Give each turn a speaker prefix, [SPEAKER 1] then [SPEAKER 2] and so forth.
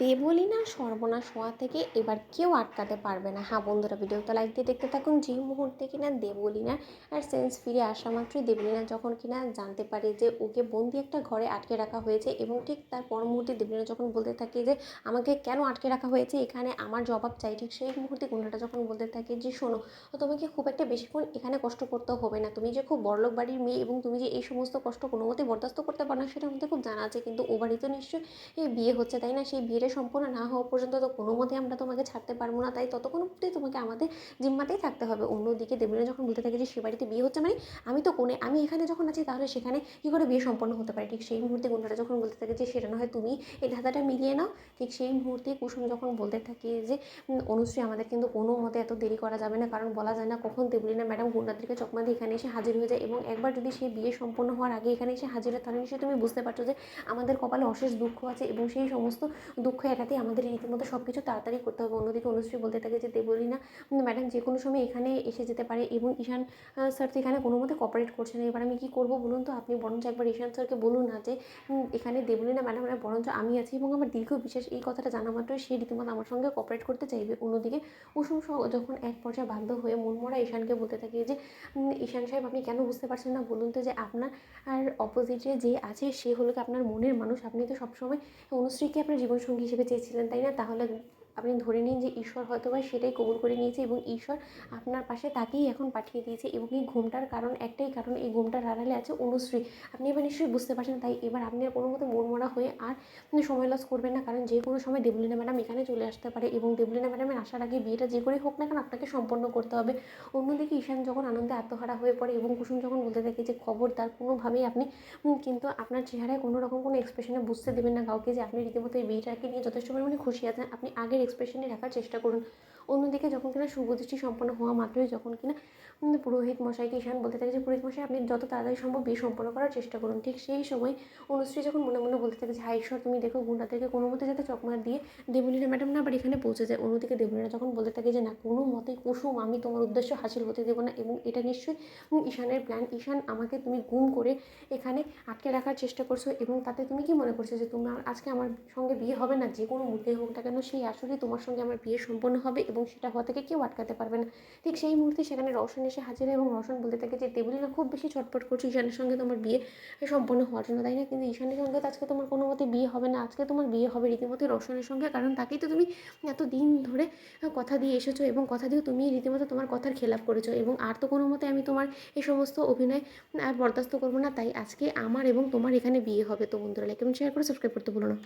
[SPEAKER 1] দেবলীনার সর্বনাশ হওয়া থেকে এবার কেউ আটকাতে পারবে না। হ্যাঁ বন্ধুরা, ভিডিওটা লাইক দিয়ে দেখতে থাকুন। যে মুহূর্তে কিনা দেবলীনার সেন্স ফিরে আসা মাত্রই দেবলীনা যখন কিনা জানতে পারে যে ওকে বন্দি একটা ঘরে আটকে রাখা হয়েছে, এবং ঠিক তার পর মুহূর্তে দেবলীনা যখন বলতে থাকে যে আমাকে কেন আটকে রাখা হয়েছে, এখানে আমার জবাব চাই, ঠিক সেই মুহূর্তে গুন্ডাটা যখন বলতে থাকে যে শোনো, তোমাকে খুব একটা বেশিক্ষণ এখানে কষ্ট করতে হবে না, তুমি যে খুব বড়লোক বাড়ির মেয়ে এবং তুমি যে এই সমস্ত কষ্ট কোনো মতে বরদাস্ত করতে পারো না সেটা আমাদের খুব জানা আছে, কিন্তু ও বাড়িতে নিশ্চয়ই বিয়ে হচ্ছে তাই না, সেই বিয়েটা সম্পূর্ণ না হওয়া পর্যন্ত তো কোনো মতে আমরা তোমাকে ছাড়তে পারবো না, তাই ততক্ষণ অবধি তোমাকে আমাদের জিম্মাতেই থাকতে হবে। অন্যদিকে দেবলীনা যখন বলতে থাকে যে সে বাড়িতে বিয়ে হচ্ছে মানে আমি তো কোণে, আমি এখানে যখন আছি তাহলে সেখানে কী করে বিয়ে সম্পন্ন হতে পারে, ঠিক সেই মুহূর্তে গুন্ডাটা যখন বলতে থাকে যে সেটা না হয় তুমি এই ধাঁধাটা মিলিয়ে নাও, ঠিক সেই মুহূর্তে কুসুম যখন বলতে থাকে যে অনুশ্রী আমাদের কিন্তু কোনো মতে এত দেরি করা যাবে না, কারণ বলা যায় না কখন দেবলীনা ম্যাডাম গুন্ডাদেরকে চকমা দিয়ে এখানে এসে হাজির হয়ে যায়, এবং একবার যদি সেই বিয়ে সম্পন্ন হওয়ার আগে এখানে এসে হাজির হয় তাহলে নিশ্চয়ই তুমি বুঝতে পারছো যে আমাদের কপালে অশেষ দুঃখ আছে, এবং সেই সমস্ত দুঃখ এড়াতে আমাদের রীতিমতো সব কিছু তাড়াতাড়ি করতে হবে। অন্যদিকে অনুশ্রী বলতে থাকে যে দেবলীনা ম্যাডাম যে কোনো সময় এখানে এসে যেতে পারে, এবং ঈশান স্যার তো এখানে কোনো মতে কোঅপারেট করছে না, এবার আমি কী করবো বলুন তো, আপনি বরঞ্চ একবার ঈশান স্যারকে বলুন না যে এখানে দেবলীনা ম্যাডাম বরঞ্চ আমি আছি, এবং আমার দীর্ঘ বিশ্বাস এই কথাটা জানা মাত্রই সে রীতিমতো আমার সঙ্গে কোঅপারেট করতে চাইবে। অন্যদিকে কুসুম যখন এক পর্যায়ে বাধ্য হয়ে মনমরা ঈশানকে বলতে থাকে যে ঈশান সাহেব আপনি কেন বুঝতে পারছেন না বলুন তো, যে আপনার আর অপোজিটে যে আছে সে হলো কি আপনার মনের মানুষ, আপনি তো সবসময় অনুশ্রীকে আপনার জীবনসঙ্গী হিসেবে চেয়েছিলেন তাই না, তাহলে আপনি ধরে নিন যে ঈশ্বর হয়তো বা সেটাই কবুল করে নিয়েছে, এবং ঈশ্বর আপনার পাশে তাকেই এখন পাঠিয়ে দিয়েছে, এবং এই ঘুমটার কারণ একটাই কারণ, এই ঘুমটার আড়ালে আছে অনুশ্রী। আপনি এবার নিশ্চয়ই বুঝতে পারছেন, তাই এবার আপনি আর কোনো মতো মনমরা হয়ে আর সময় লস করবেন না, কারণ যে কোনো সময় দেবলীনা ম্যাডাম এখানে চলে আসতে পারে, এবং দেবলীনা ম্যাডামের আসার আগে বিয়েটা যে করেই হোক না কেন আপনাকে সম্পন্ন করতে হবে। অন্যদিকে ঈশান যখন আনন্দে আত্মহারা হয়ে পড়ে, এবং কুসুম যখন বলতে থাকে যে খবরদার কোনোভাবেই আপনি কিন্তু আপনার চেহারায় কোনো রকম কোনো এক্সপ্রেশনে বুঝতে দেবেন না কাউকে যে আপনি রীতিমতো এই বিয়েটাকে নিয়ে যথেষ্ট পরিমাণে খুশি আছেন, আপনি আগের এক্সপ্রেশনে রাখার চেষ্টা করুন। অন্যদিকে যখন কিনা শুভদৃষ্টি সম্পন্ন হওয়া মাত্রই যখন কিনা পুরোহিত মশাইকে ঈশান বলতে থাকে যে পুরোহিত মশাই আপনি যত তাড়াতাড়ি সম্ভব বিয়ে সম্পন্ন করার চেষ্টা করুন, ঠিক সেই সময় অনুশ্রী যখন মনে মনে বলতে থাকে যে হায় ঈশ্বর তুমি দেখো গুন্ডাদেরকে কোনো মতে যাতে চকমা দিয়ে দেবলীনা ম্যাডাম না আবার এখানে পৌঁছে যায়। অন্যদিকে দেবলীনা যখন বলতে থাকে যে না কোনো মতেই কুসুম আমি তোমার উদ্দেশ্য হাসিল হতে দেবো না, এবং এটা নিশ্চয়ই ঈশানের প্ল্যান, ঈশান আমাকে তুমি গুম করে এখানে আটকে রাখার চেষ্টা করছো, এবং তাতে তুমি কি মনে করছো যে তোমার আজকে আমার সঙ্গে বিয়ে হবে না, যে কোনো মুহূর্তে হোক না কেন সেই আসলেই তোমার সঙ্গে আমার বিয়ে সম্পন্ন হবে, এবং সেটা হওয়া থেকে কেউ আটকাতে পারবে না। ঠিক সেই মুহূর্তে সেখানে রওশন এসে হাজির হয়, এবং রওশন বলতে থাকে যে দেবলীনা খুব বেশি ছটফট করছো ঈশানের সঙ্গে তোমার বিয়ে সম্পন্ন হওয়ার জন্য তাই না, কিন্তু ঈশানের সঙ্গে তো আজকে তোমার কোনো মতে বিয়ে হবে না, আজকে তোমার বিয়ে হবে রীতিমতো রওশনের সঙ্গে, কারণ তাকেই তো তুমি এত দিন ধরে কথা দিয়ে এসেছো, এবং কথা দিয়েও তুমি রীতিমতো তোমার কথার খেলাপ করেছো, এবং আর তো কোনো মতে আমি তোমার এই সমস্ত অভিনয় আর বরদাস্ত করবো না, তাই আজকে আমার এবং তোমার এখানে বিয়ে হবে। তো বন্ধুরা লাইক এবং শেয়ার করে সাবস্ক্রাইব করতে ভুলো না।